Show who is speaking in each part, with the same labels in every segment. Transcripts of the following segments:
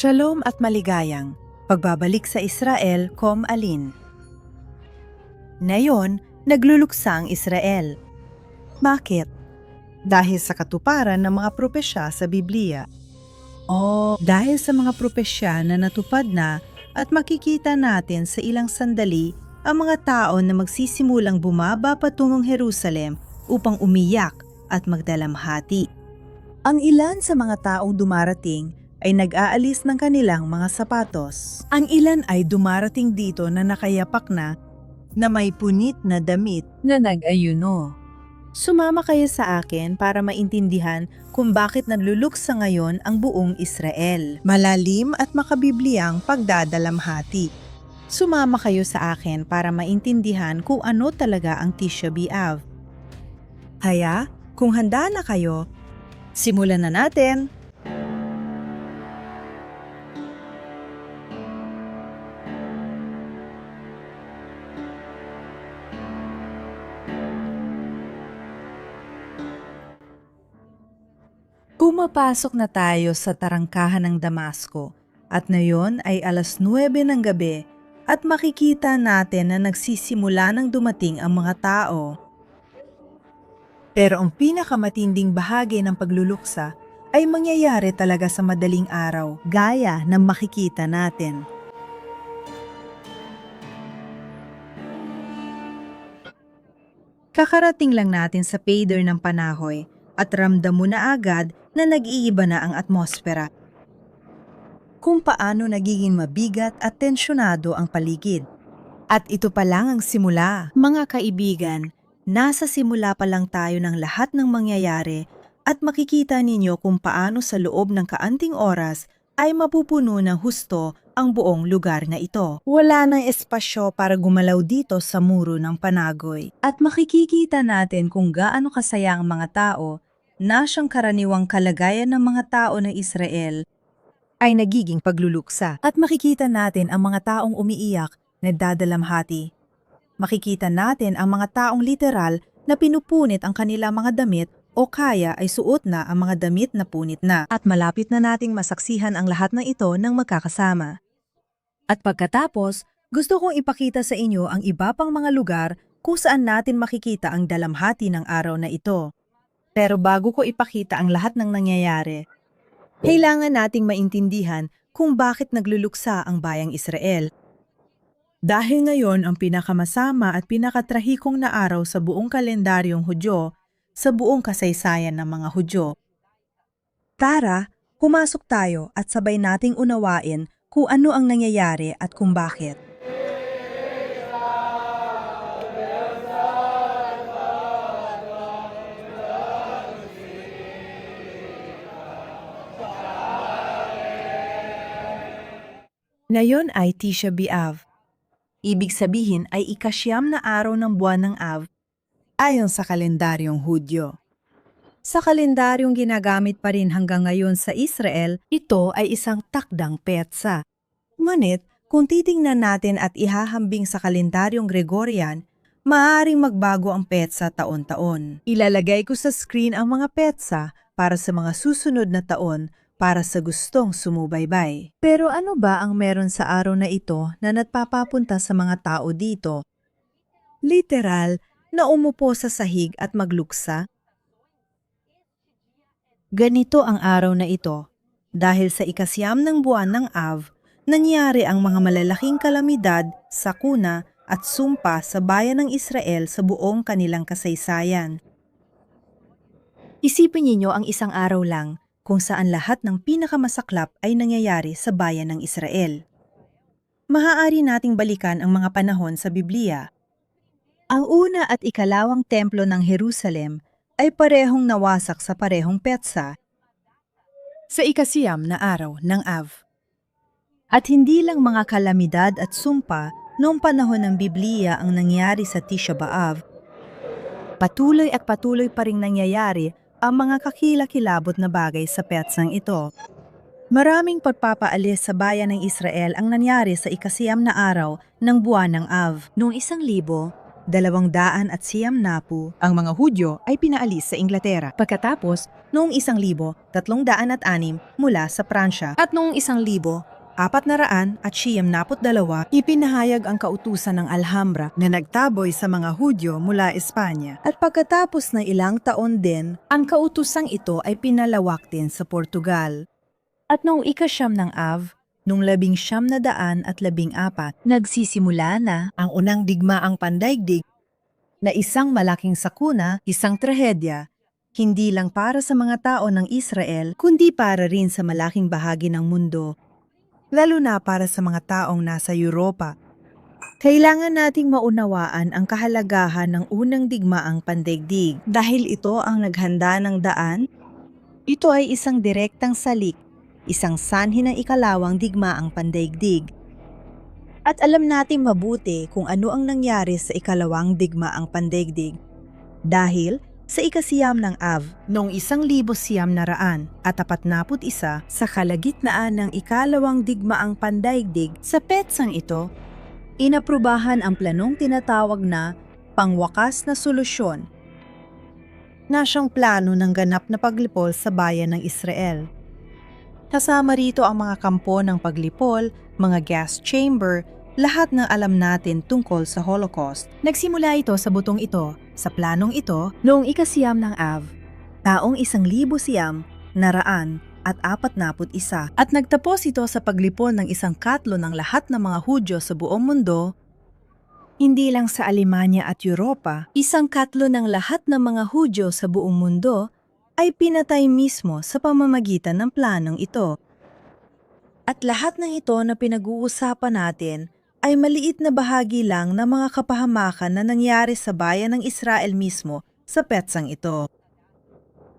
Speaker 1: Shalom at maligayang pagbabalik sa Israel, Alin. Ngayon, nagluluksa ang Israel. Bakit? Dahil sa katuparan ng mga propesya sa Biblia. O dahil sa mga propesya na natupad na at makikita natin sa ilang sandali ang mga tao na magsisimulang bumaba patungong Jerusalem upang umiyak at magdalamhati. Ang ilan sa mga taong dumarating ay nag-aalis ng kanilang mga sapatos. Ang ilan ay dumarating dito na nakayapak na may punit na damit na nag-ayuno. Sumama kayo sa akin para maintindihan kung bakit nagluluksa ngayon ang buong Israel. Malalim at makabibliyang pagdadalamhati. Sumama kayo sa akin para maintindihan kung ano talaga ang Tisha B'Av. Kaya, kung handa na kayo, simulan na natin! Pumapasok na tayo sa tarangkahan ng Damasco at ngayon ay 9:00 ng gabi at makikita natin na nagsisimula ng dumating ang mga tao. Pero ang pinakamatinding bahagi ng pagluluksa ay mangyayari talaga sa madaling araw, gaya ng makikita natin. Kakarating lang natin sa pader ng Panahoy at ramdam mo na agad na nag-iiba na ang atmosfera. Kung paano nagiging mabigat at tensyonado ang paligid. At ito pa lang ang simula. Mga kaibigan, nasa simula pa lang tayo ng lahat ng mangyayari at makikita ninyo kung paano sa loob ng kaanting oras ay mapupuno ng husto ang buong lugar na ito. Wala nang espasyo para gumalaw dito sa muro ng Panagoy. At makikita natin kung gaano kasaya ang mga tao na siyang karaniwang kalagayan ng mga tao ng Israel ay nagiging pagluluksa. At makikita natin ang mga taong umiiyak, nagdadalamhati. Makikita natin ang mga taong literal na pinupunit ang kanilang mga damit o kaya ay suot na ang mga damit na punit na. At malapit na nating masaksihan ang lahat ng ito ng magkakasama. At pagkatapos, gusto kong ipakita sa inyo ang iba pang mga lugar kung saan natin makikita ang dalamhati ng araw na ito. Pero bago ko ipakita ang lahat ng nangyayari, kailangan nating maintindihan kung bakit nagluluksa ang bayang Israel. Dahil ngayon ang pinakamasama at pinakatrahikong na araw sa buong kalendaryong Hudyo, sa buong kasaysayan ng mga Hudyo. Tara, pumasok tayo at sabay nating unawain kung ano ang nangyayari at kung bakit. Ngayon ay Tisha B'Av. Ibig sabihin ay ika-9 na araw ng buwan ng Av ayon sa kalendaryong Hudyo. Sa kalendaryong ginagamit pa rin hanggang ngayon sa Israel, ito ay isang takdang petsa. Ngunit kung titingnan natin at ihahambing sa kalendaryong Gregorian, maaaring magbago ang petsa taon-taon. Ilalagay ko sa screen ang mga petsa para sa mga susunod na taon para sa gustong sumubaybay. Pero ano ba ang meron sa araw na ito na nagpapapunta sa mga tao dito? Literal na umupo sa sahig at magluksa? Ganito ang araw na ito. Dahil sa ika-9 ng buwan ng Av, nangyari ang mga malalaking kalamidad, sakuna at sumpa sa bayan ng Israel sa buong kanilang kasaysayan. Isipin ninyo ang isang araw lang kung saan lahat ng pinakamasaklap ay nangyayari sa bayan ng Israel. Maaari nating balikan ang mga panahon sa Biblia. Ang una at ikalawang templo ng Jerusalem ay parehong nawasak sa parehong petsa sa ika-9 na araw ng Av. At hindi lang mga kalamidad at sumpa noong panahon ng Biblia ang nangyari sa Tisha B'Av. Patuloy at patuloy pa ring nangyayari ang mga kakilakilabot na bagay sa petsang ito. Maraming pagpapaalis sa bayan ng Israel ang nangyari sa ika-9 na araw ng buwan ng Av. Noong 1000, 290 ang mga Hudyo ay pinaalis sa Inglaterra. Pagkatapos, noong 1306 mula sa Pransya at noong 1492 ipinahayag ang kautusan ng Alhambra na nagtaboy sa mga Hudyo mula Espanya. At pagkatapos ng ilang taon din, ang kautusang ito ay pinalawak din sa Portugal. At noong ika-9 ng Av, noong 1914, nagsisimula na ang unang digmaang pandaigdig na isang malaking sakuna, isang trahedya, hindi lang para sa mga tao ng Israel, kundi para rin sa malaking bahagi ng mundo, lalo na para sa mga taong nasa Europa. Kailangan nating maunawaan ang kahalagahan ng unang digmaang pandaigdig dahil ito ang naghanda ng daan. Ito ay isang direktang salik, isang sanhi ng ikalawang digmaang pandaigdig. At alam nating mabuti kung ano ang nangyari sa ikalawang digmaang pandaigdig. Dahil sa ika-9 ng Av, noong 1941 sa kalagitnaan ng ikalawang digmaang pandaigdig sa petsang ito, inaprubahan ang planong tinatawag na pangwakas na solusyon na siyang plano ng ganap na paglipol sa bayan ng Israel. Kasama rito ang mga kampo ng paglipol, mga gas chamber, lahat ng alam natin tungkol sa Holocaust. Nagsimula ito sa butong ito, sa planong ito, noong ika-9 ng Av, taong 1941 at nagtapos ito sa paglipol ng isang katlo ng lahat ng mga Hudyo sa buong mundo, hindi lang sa Alemanya at Europa, isang katlo ng lahat ng mga Hudyo sa buong mundo ay pinatay mismo sa pamamagitan ng planong ito. At lahat ng ito na pinag-uusapan natin ay maliit na bahagi lang ng mga kapahamakan na nangyari sa bayan ng Israel mismo sa petsang ito.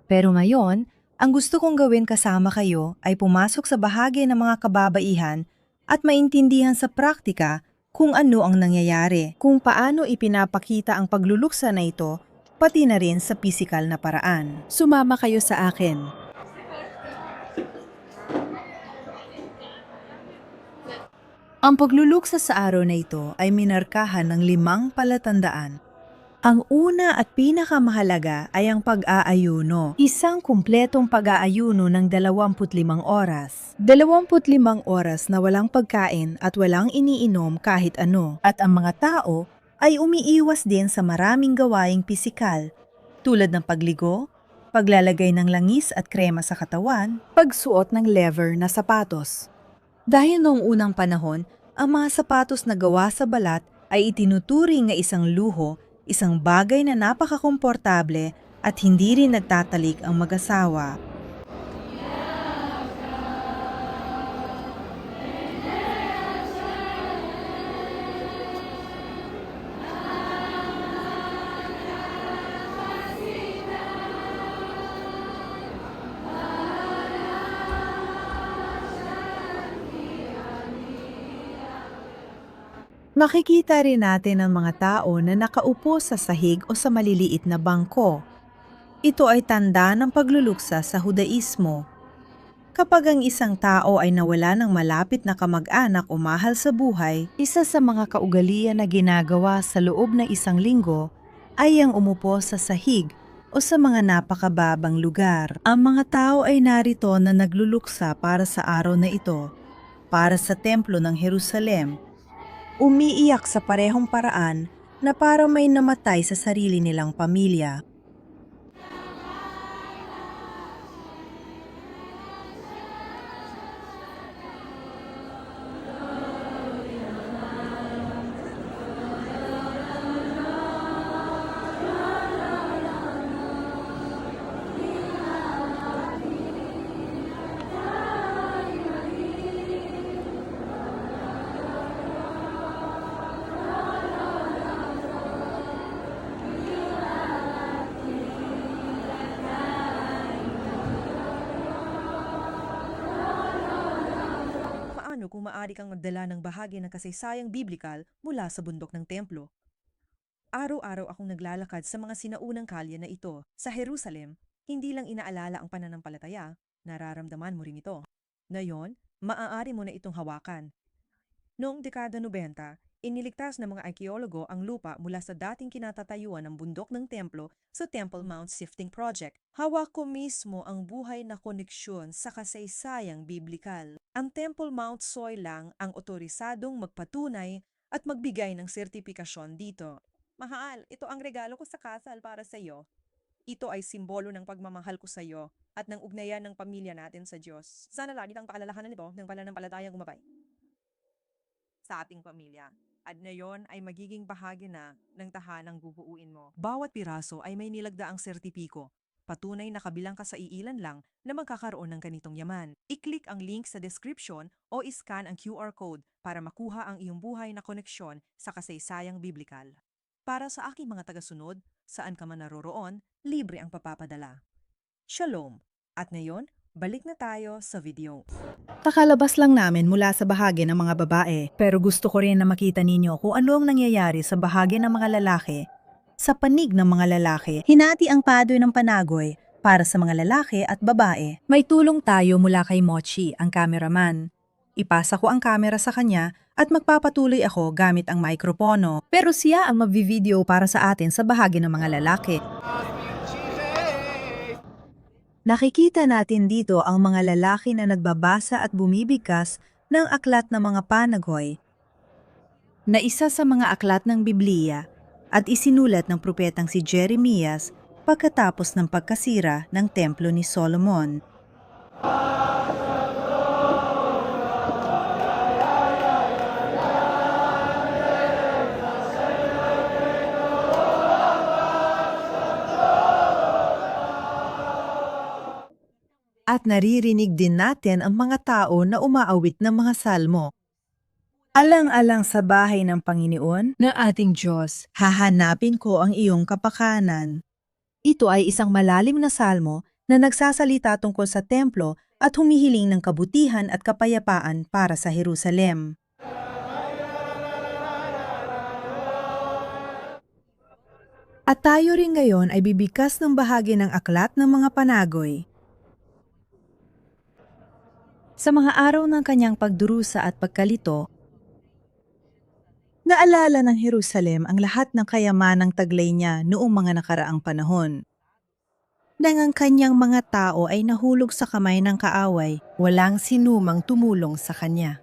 Speaker 1: Pero ngayon, ang gusto kong gawin kasama kayo ay pumasok sa bahagi ng mga kababaihan at maintindihan sa praktika kung ano ang nangyayari, kung paano ipinapakita ang pagluluksa na ito, pati na rin sa pisikal na paraan. Sumama kayo sa akin. Ang pagluluksa sa araw na ito ay minarkahan ng 5 palatandaan. Ang una at pinakamahalaga ay ang pag-aayuno. Isang kumpletong pag-aayuno ng 25 oras. 25 oras na walang pagkain at walang iniinom kahit ano. At ang mga tao ay umiiwas din sa maraming gawaing pisikal, tulad ng pagligo, paglalagay ng langis at krema sa katawan, pagsuot ng leather na sapatos. Dahil noong unang panahon, ang mga sapatos na gawa sa balat ay itinuturing na isang luho, isang bagay na napakakomportable at hindi rin nagtatalik ang mag-asawa. Makikita rin natin ang mga tao na nakaupo sa sahig o sa maliliit na bangko. Ito ay tanda ng pagluluksa sa Hudaismo. Kapag ang isang tao ay nawala ng malapit na kamag-anak o mahal sa buhay, isa sa mga kaugalian na ginagawa sa loob ng 1 linggo ay ang umupo sa sahig o sa mga napakababang lugar. Ang mga tao ay narito na nagluluksa para sa araw na ito, para sa templo ng Jerusalem. Umiiyak sa parehong paraan na parang may namatay sa sarili nilang pamilya. Kung maaari kang magdala ng bahagi ng kasaysayang biblikal mula sa bundok ng templo. Araw-araw akong naglalakad sa mga sinaunang kalye na ito. Sa Jerusalem, hindi lang inaalala ang pananampalataya, nararamdaman mo rin ito. Ngayon, maaari mo na itong hawakan. Noong dekada 90,
Speaker 2: Iniligtas ng mga arkeologo ang lupa mula sa dating kinatatayuan ng bundok ng templo sa Temple Mount Sifting Project. Hawak ko mismo ang buhay na koneksyon sa kasaysayang biblikal. Ang Temple Mount Soy lang ang otorisadong magpatunay at magbigay ng sertipikasyon dito. Mahal, ito ang regalo ko sa kasal para sa iyo. Ito ay simbolo ng pagmamahal ko sa iyo at ng ugnayan ng pamilya natin sa Diyos. Sana lagi ang paalalahanan nito ng pananampalatayang gumabay sa ating pamilya. At ngayon ay magiging bahagi na ng tahanang bubuuin mo. Bawat piraso ay may nilagdaang sertipiko. Patunay na kabilang ka sa iilan lang na magkakaroon ng ganitong yaman. I-click ang link sa description o iscan ang QR code para makuha ang iyong buhay na koneksyon sa kasaysayang biblikal. Para sa aking mga tagasunod, saan ka man naroroon, libre ang papapadala. Shalom! At ngayon, balik na tayo sa video.
Speaker 1: Kakalabas lang namin mula sa bahagi ng mga babae, pero gusto ko rin na makita ninyo kung ano ang nangyayari sa bahagi ng mga lalaki. Sa panig ng mga lalaki, hinati ang padoy ng panagoy para sa mga lalaki at babae. May tulong tayo mula kay Mochi, ang cameraman. Ipasa ko ang camera sa kanya at magpapatuloy ako gamit ang mikropono. Pero siya ang magvi-video para sa atin sa bahagi ng mga lalaki. Nakikita natin dito ang mga lalaki na nagbabasa at bumibigkas ng aklat ng mga panagoy na isa sa mga aklat ng Biblia at isinulat ng propetang si Jeremias pagkatapos ng pagkasira ng templo ni Solomon. At naririnig din natin ang mga tao na umaawit ng mga salmo. Alang-alang sa bahay ng Panginoon na ating Diyos, hahanapin ko ang iyong kapakanan. Ito ay isang malalim na salmo na nagsasalita tungkol sa templo at humihiling ng kabutihan at kapayapaan para sa Jerusalem. At tayo rin ngayon ay bibigkas ng bahagi ng aklat ng mga panagoy. Sa mga araw ng kanyang pagdurusa at pagkalito, naalala ng Jerusalem ang lahat ng kayamanang taglay niya noong mga nakaraang panahon. Nang ang kanyang mga tao ay nahulog sa kamay ng kaaway, walang sinumang tumulong sa kanya.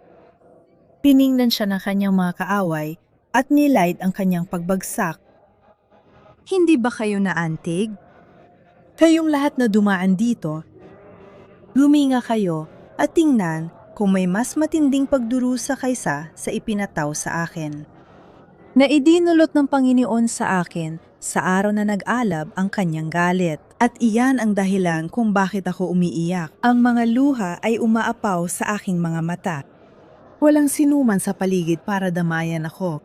Speaker 1: Piningnan siya ng kanyang mga kaaway at nilait ang kanyang pagbagsak. Hindi ba kayo naantig? Kayong lahat na dumaan dito, huminga kayo at tingnan kung may mas matinding pagdurusa kaysa sa ipinataw sa akin. Na idinulot ng Panginoon sa akin sa araw na nag-alab ang kanyang galit. At iyan ang dahilan kung bakit ako umiiyak. Ang mga luha ay umaapaw sa aking mga mata. Walang sinuman sa paligid para damayan ako.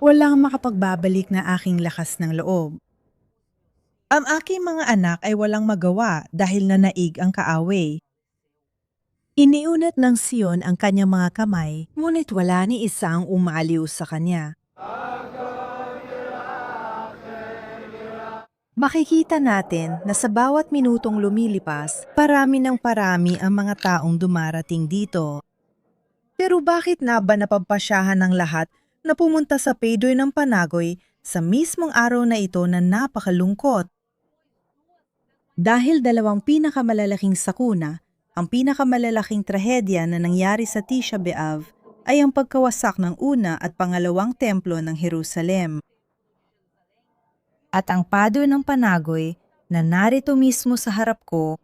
Speaker 1: Walang makapagbabalik na aking lakas ng loob. Ang aking mga anak ay walang magawa dahil nanaig ang kaaway. Iniunat ng Sion ang kanyang mga kamay, ngunit wala ni isang umaliw sa kanya. Makikita natin na sa bawat minutong lumilipas, parami ng parami ang mga taong dumarating dito. Pero bakit na ba napagpasyahan ng lahat na pumunta sa paydoy ng panagoy sa mismong araw na ito na napakalungkot? Dahil dalawang pinakamalalaking sakuna, ang pinakamalalaking trahedya na nangyari sa Tisha B'Av ay ang pagkawasak ng una at pangalawang templo ng Jerusalem. At ang padoy ng panagoy na narito mismo sa harap ko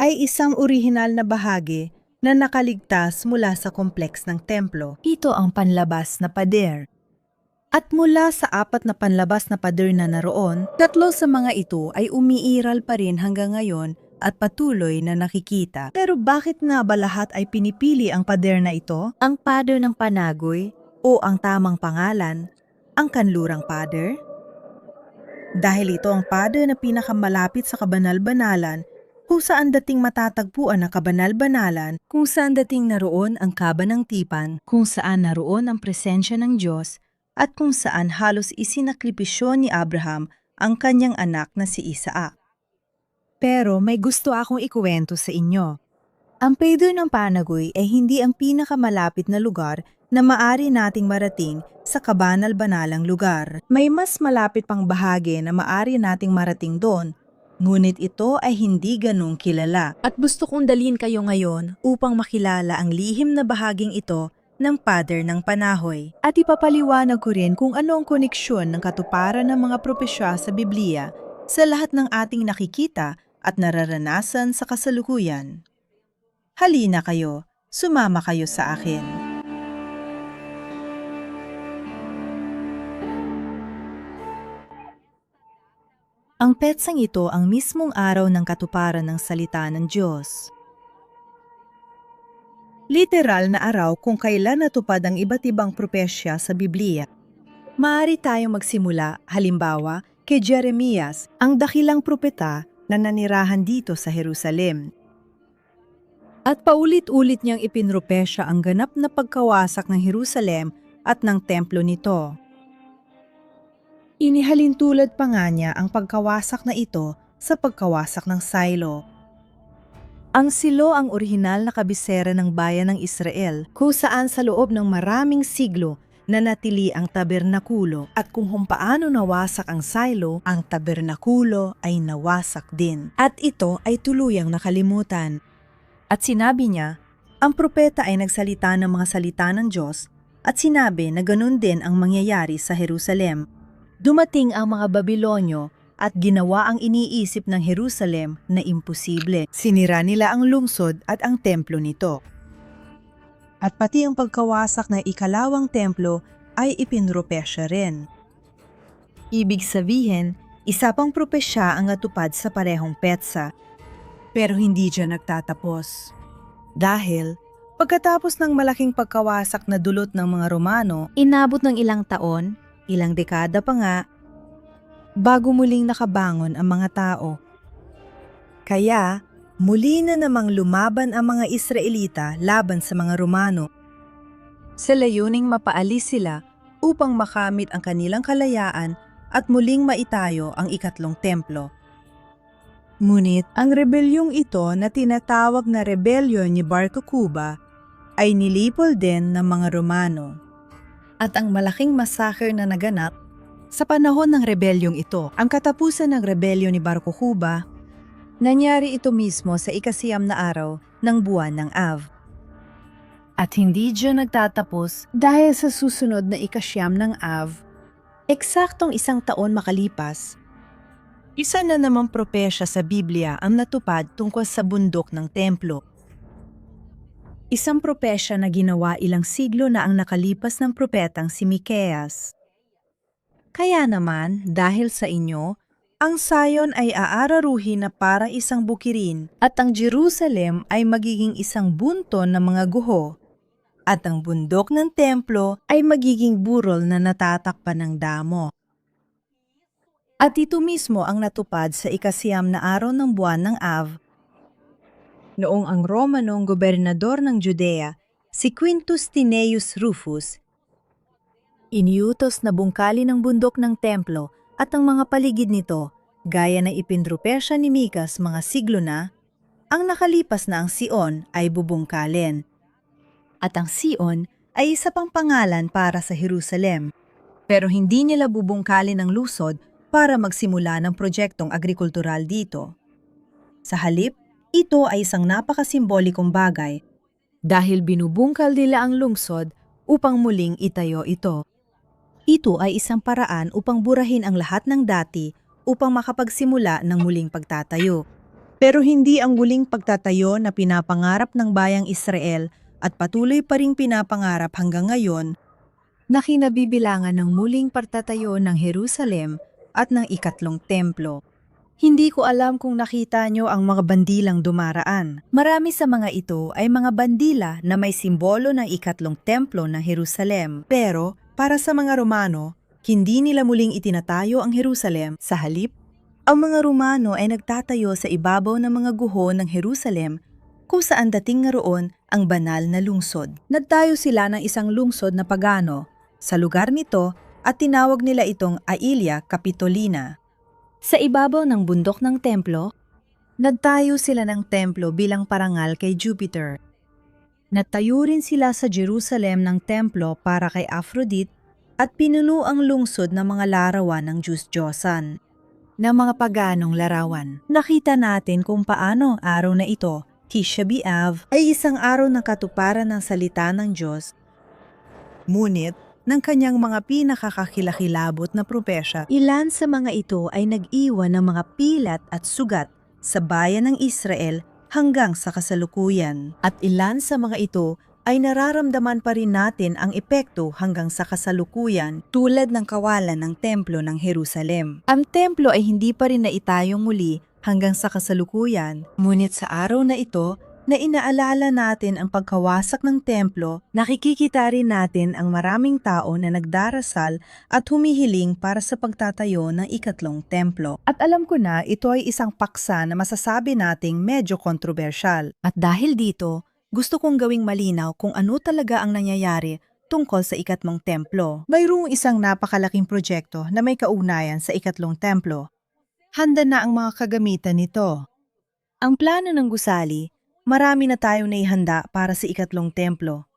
Speaker 1: ay isang orihinal na bahagi na nakaligtas mula sa kompleks ng templo. Ito ang panlabas na pader. At mula sa 4 na panlabas na pader na naroon, 3 sa mga ito ay umiiral pa rin hanggang ngayon at patuloy na nakikita. Pero bakit nga ba lahat ay pinipili ang pader na ito? Ang pader ng panagoy o ang tamang pangalan, ang kanlurang pader? Dahil ito ang pader na pinakamalapit sa kabanal-banalan kung saan dating matatagpuan ang kabanal-banalan, kung saan dating naroon ang kaba ng tipan, kung saan naroon ang presensya ng Diyos, at kung saan halos isinakripisyo ni Abraham ang kanyang anak na si Isaac. Pero may gusto akong ikuwento sa inyo. Ang Pader ng Panagoy ay hindi ang pinakamalapit na lugar na maari nating marating sa kabanal-banalang lugar. May mas malapit pang bahagi na maari nating marating doon, ngunit ito ay hindi ganong kilala. At gusto kong dalhin kayo ngayon upang makilala ang lihim na bahaging ito ng Pader ng Panahoy. At ipapaliwanag ko rin kung ano ang koneksyon ng katuparan ng mga propesya sa Biblia sa lahat ng ating nakikita at nararanasan sa kasalukuyan. Halina kayo, sumama kayo sa akin. Ang petsang ito ang mismong araw ng katuparan ng salita ng Diyos. Literal na araw kung kailan natupad ang iba't ibang propesya sa Biblia. Maaari tayong magsimula, halimbawa, kay Jeremias, ang dakilang propeta na nanirahan dito sa Jerusalem. At paulit-ulit niyang ipinropesya ang ganap na pagkawasak ng Jerusalem at ng templo nito. Inihalintulad pa nga niya ang pagkawasak na ito sa pagkawasak ng Silo. Ang Silo ang orihinal na kabisera ng bayan ng Israel, kung saan sa loob ng maraming siglo nanatili ang tabernakulo, at kung paano nawasak ang Silo, ang tabernakulo ay nawasak din. At ito ay tuluyang nakalimutan. At sinabi niya, ang propeta ay nagsalita ng mga salita ng Diyos at sinabi na ganun din ang mangyayari sa Jerusalem. Dumating ang mga Babilonyo at ginawa ang iniisip ng Jerusalem na imposible. Sinira nila ang lungsod at ang templo nito. At pati ang pagkawasak ng ikalawang templo ay ipinropesya rin. Ibig sabihin, isa pang propesya ang natupad sa parehong petsa. Pero hindi dyan nagtatapos. Dahil, pagkatapos ng malaking pagkawasak na dulot ng mga Romano, inabot ng ilang taon, ilang dekada pa nga, bago muling nakabangon ang mga tao. Kaya, muli na namang lumaban ang mga Israelita laban sa mga Romano. Sa layuning mapaalis sila upang makamit ang kanilang kalayaan at muling maitayo ang ikatlong templo. Ngunit ang rebelyong ito na tinatawag na rebelyon ni Bar Kokhba ay nilipol din ng mga Romano. At ang malaking massacre na naganap sa panahon ng rebelyong ito, ang katapusan ng rebelyon ni Bar Kokhba, nangyari ito mismo sa ikasiyam na araw ng buwan ng Av. At hindi dyan nagtatapos dahil sa susunod na ikasyam ng Av, eksaktong 1 taon makalipas, isa na namang propesya sa Biblia ang natupad tungkol sa bundok ng templo. Isang propesya na ginawa ilang siglo na ang nakalipas ng propetang si Mikeas. Kaya naman, dahil sa inyo, ang Sion ay aararuhin na para isang bukirin at ang Jerusalem ay magiging isang bunton ng mga guho at ang bundok ng templo ay magiging burol na natatakpan ng damo. At ito mismo ang natupad sa ikasiyam na araw ng buwan ng Av, noong ang Romanong gobernador ng Judea, si Quintus Tineius Rufus, iniutos na bungkalin ang bundok ng templo at ang mga paligid nito, gaya na ipinropesya ni Mikas mga siglo na, ang nakalipas na ang Sion ay bubungkalin. At ang Sion ay isa pang pangalan para sa Jerusalem, pero hindi nila bubungkalin ang lusod para magsimula ng proyektong agrikultural dito. Sa halip, ito ay isang napakasimbolikong bagay dahil binubungkal nila ang lungsod upang muling itayo ito. Ito ay isang paraan upang burahin ang lahat ng dati upang makapagsimula ng muling pagtatayo. Pero hindi ang muling pagtatayo na pinapangarap ng bayang Israel at patuloy pa ring pinapangarap hanggang ngayon na kinabibilangan ng muling pagtatayo ng Jerusalem at ng ikatlong templo. Hindi ko alam kung nakita nyo ang mga bandilang dumaraan. Marami sa mga ito ay mga bandila na may simbolo ng ikatlong templo ng Jerusalem. Pero para sa mga Romano, hindi nila muling itinatayo ang Jerusalem. Sa halip, ang mga Romano ay nagtatayo sa ibabaw ng mga guho ng Jerusalem kung saan dating ngaroon ang banal na lungsod. Nagtayo sila ng isang lungsod na pagano sa lugar nito at tinawag nila itong Aelia Capitolina. Sa ibabaw ng bundok ng templo, Nagtayo sila ng templo bilang parangal kay Jupiter. Natayo rin sila sa Jerusalem ng templo para kay Aphrodite at pinuno ang lungsod ng mga larawan ng Diyos-Diyosan na mga paganong larawan. Nakita natin kung paano ang araw na ito, Tisha B'Av, ay isang araw ng katuparan ng salita ng Diyos. Ngunit, ng kanyang mga pinakakakilakilabot na propesya, ilan sa mga ito ay nag-iwan ng mga pilat at sugat sa bayan ng Israel hanggang sa kasalukuyan. At ilan sa mga ito ay nararamdaman pa rin natin ang epekto hanggang sa kasalukuyan tulad ng kawalan ng templo ng Jerusalem. Ang templo ay hindi pa rin naitayong muli hanggang sa kasalukuyan, ngunit sa araw na ito na inaalala natin ang pagkawasak ng templo, nakikita rin natin ang maraming tao na nagdarasal at humihiling para sa pagtatayo ng ikatlong templo. At alam ko na ito ay isang paksa na masasabi nating medyo kontrobersyal. At dahil dito, gusto kong gawing malinaw kung ano talaga ang nangyayari tungkol sa ikatlong templo. Mayroong isang napakalaking proyekto na may kaugnayan sa ikatlong templo. Handa na ang mga kagamitan nito. Ang plano ng gusali, marami na tayong naihanda para sa ikatlong templo.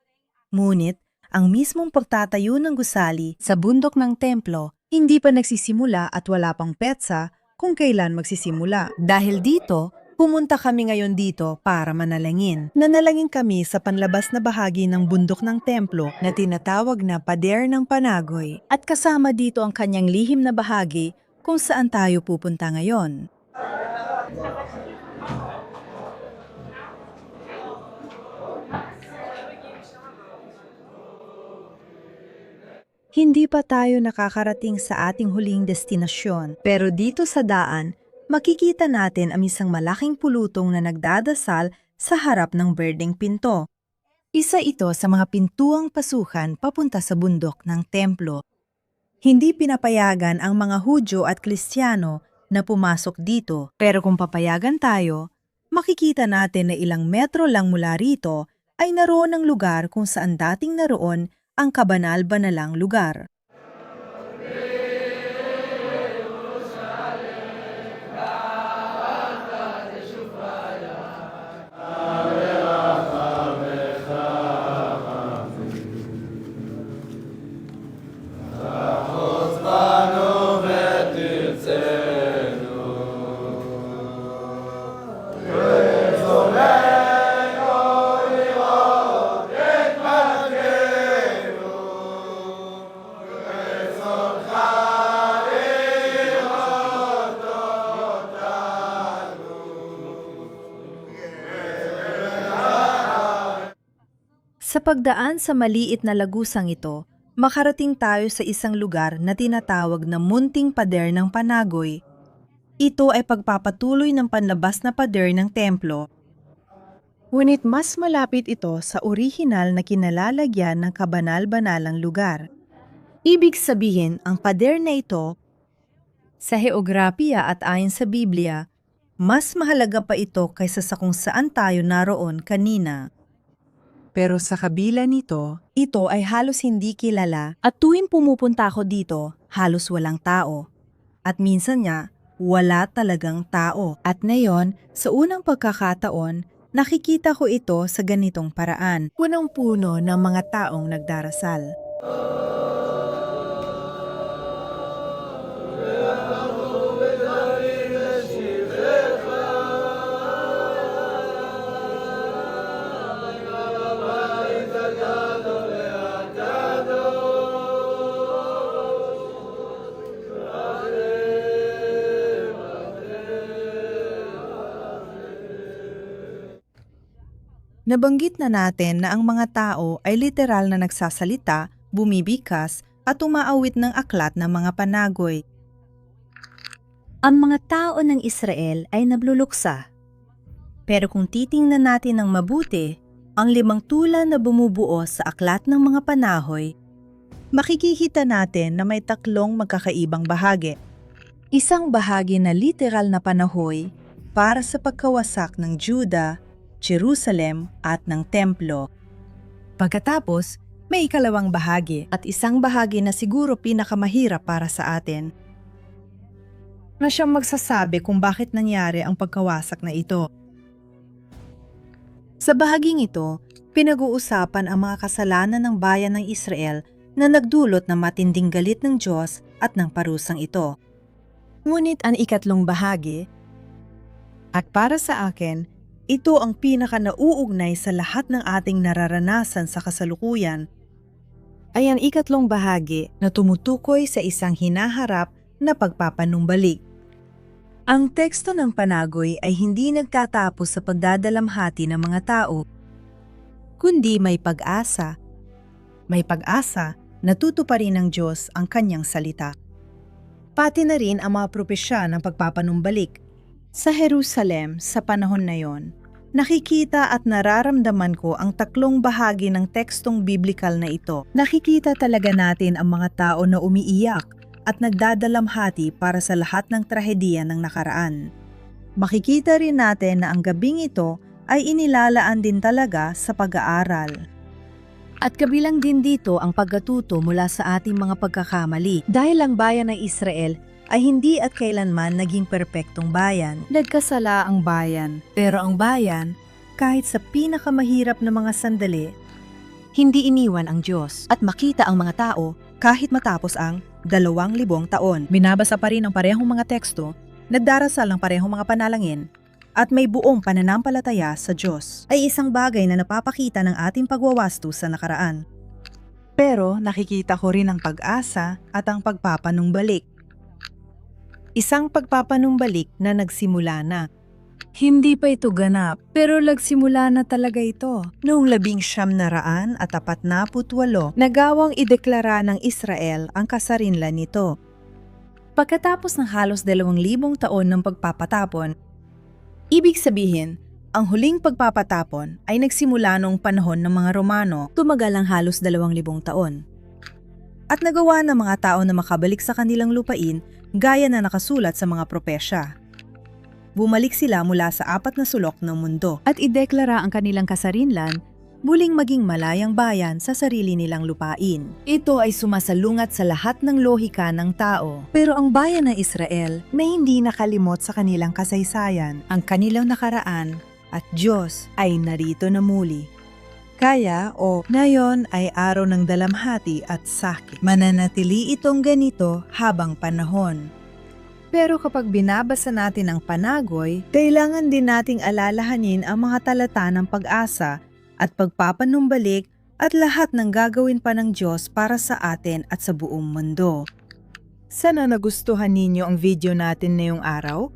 Speaker 1: Ngunit, ang mismong pagtatayo ng gusali sa bundok ng templo, hindi pa nagsisimula at wala pang petsa kung kailan magsisimula. Dahil dito, pumunta kami ngayon dito para manalangin. Nanalangin kami sa panlabas na bahagi ng bundok ng templo na tinatawag na Pader ng Panagoy at kasama dito ang kanyang lihim na bahagi kung saan tayo pupunta ngayon. Hindi pa tayo nakakarating sa ating huling destinasyon, pero dito sa daan, makikita natin ang isang malaking pulutong na nagdadasal sa harap ng berdeng pinto. Isa ito sa mga pintuang pasukan papunta sa bundok ng templo. Hindi pinapayagan ang mga Hudyo at Kristiyano na pumasok dito, pero kung papayagan tayo, makikita natin na ilang metro lang mula rito ay naroon ang lugar kung saan dating naroon ang kabanal-banalang lugar. Sa pagdaan sa maliit na lagusang ito, makarating tayo sa isang lugar na tinatawag na Munting Pader ng Panagoy. Ito ay pagpapatuloy ng panlabas na pader ng templo. Ngunit mas malapit ito sa orihinal na kinalalagyan ng kabanal-banalang lugar. Ibig sabihin, ang pader na ito, sa heograpiya at ayon sa Biblia, mas mahalaga pa ito kaysa sa kung saan tayo naroon kanina. Pero sa kabila nito, ito ay halos hindi kilala at tuwing pumupunta ako dito, halos walang tao. At minsan nga, wala talagang tao. At ngayon, sa unang pagkakataon, nakikita ko ito sa ganitong paraan. Punong-puno ng mga taong nagdarasal. Nabanggit na natin na ang mga tao ay literal na nagsasalita, bumibikas at umaawit ng aklat ng mga panagoy. Ang mga tao ng Israel ay nabluluksa. Pero kung titingnan natin ng mabuti, ang 5 tula na bumubuo sa aklat ng mga panahoy, makikita natin na may 3 magkakaibang bahagi. Isang bahagi na literal na panahoy para sa pagkawasak ng Juda, Jerusalem at ng templo. Pagkatapos, may ikalawang bahagi at isang bahagi na siguro pinakamahirap para sa atin. na siyang magsasabi kung bakit nangyari ang pagkawasak na ito. Sa bahaging ito, pinag-uusapan ang mga kasalanan ng bayan ng Israel na nagdulot ng matinding galit ng Diyos at ng parusang ito. Ngunit ang ikatlong bahagi, at para sa akin, ito ang pinaka-nauugnay sa lahat ng ating nararanasan sa kasalukuyan, ay ang ikatlong bahagi na tumutukoy sa isang hinaharap na pagpapanumbalik. Ang teksto ng panagoy ay hindi nagtatapos sa pagdadalamhati ng mga tao, kundi may pag-asa. May pag-asa na tutuparin ng Diyos ang kanyang salita. Pati na rin ang mga propesya ng pagpapanumbalik. Sa Jerusalem sa panahon na yon, nakikita at nararamdaman ko ang tatlong bahagi ng tekstong biblikal na ito. Nakikita talaga natin ang mga tao na umiiyak at nagdadalamhati para sa lahat ng trahedya ng nakaraan. Makikita rin natin na ang gabing ito ay inilalaan din talaga sa pag-aaral. At kabilang din dito ang pagkatuto mula sa ating mga pagkakamali. Dahil ang bayan ng Israel ay hindi at kailanman naging perpektong bayan. Nagkasala ang bayan, pero ang bayan, kahit sa pinakamahirap na mga sandali, hindi iniwan ang Diyos at makita ang mga tao kahit matapos ang 2,000 taon. Binabasa pa rin ang parehong mga teksto, nagdarasal ang parehong mga panalangin, at may buong pananampalataya sa Diyos ay isang bagay na napapakita ng ating pagwawasto sa nakaraan. Pero nakikita ko rin ang pag-asa at ang pagpapanumbalik. Isang pagpapanumbalik na nagsimula na. Hindi pa ito ganap, pero nagsimula na talaga ito. Noong 1948, nagawang ideklara ng Israel ang kasarinlan nito. Pagkatapos ng halos 2,000 taon ng pagpapatapon, ibig sabihin, ang huling pagpapatapon ay nagsimula noong panahon ng mga Romano, tumagal ang halos 2,000 taon. At nagawa ng mga tao na makabalik sa kanilang lupain gaya na nakasulat sa mga propesya. Bumalik sila mula sa 4 na sulok ng mundo at ideklara ang kanilang kasarinlan, muling maging malayang bayan sa sarili nilang lupain. Ito ay sumasalungat sa lahat ng lohika ng tao. Pero ang bayan ng Israel na hindi nakalimot sa kanilang kasaysayan, ang kanilang nakaraan at Diyos ay narito na muli. Kaya ngayon ay araw ng dalamhati at sakit. Mananatili itong ganito habang panahon. Pero kapag binabasa natin ang panagoy, kailangan din nating alalahanin ang mga talata ng pag-asa at pagpapanumbalik at lahat ng gagawin pa ng Diyos para sa atin at sa buong mundo. Sana nagustuhan ninyo ang video natin ngayong araw.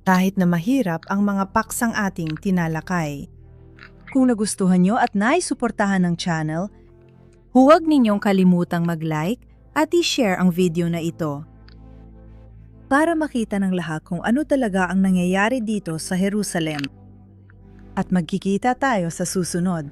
Speaker 1: Kahit na mahirap ang mga paksang ating tinalakay. Kung nagustuhan nyo at naisuportahan ng channel, huwag ninyong kalimutang mag-like at i-share ang video na ito. Para makita ng lahat kung ano talaga ang nangyayari dito sa Jerusalem. At magkikita tayo sa susunod.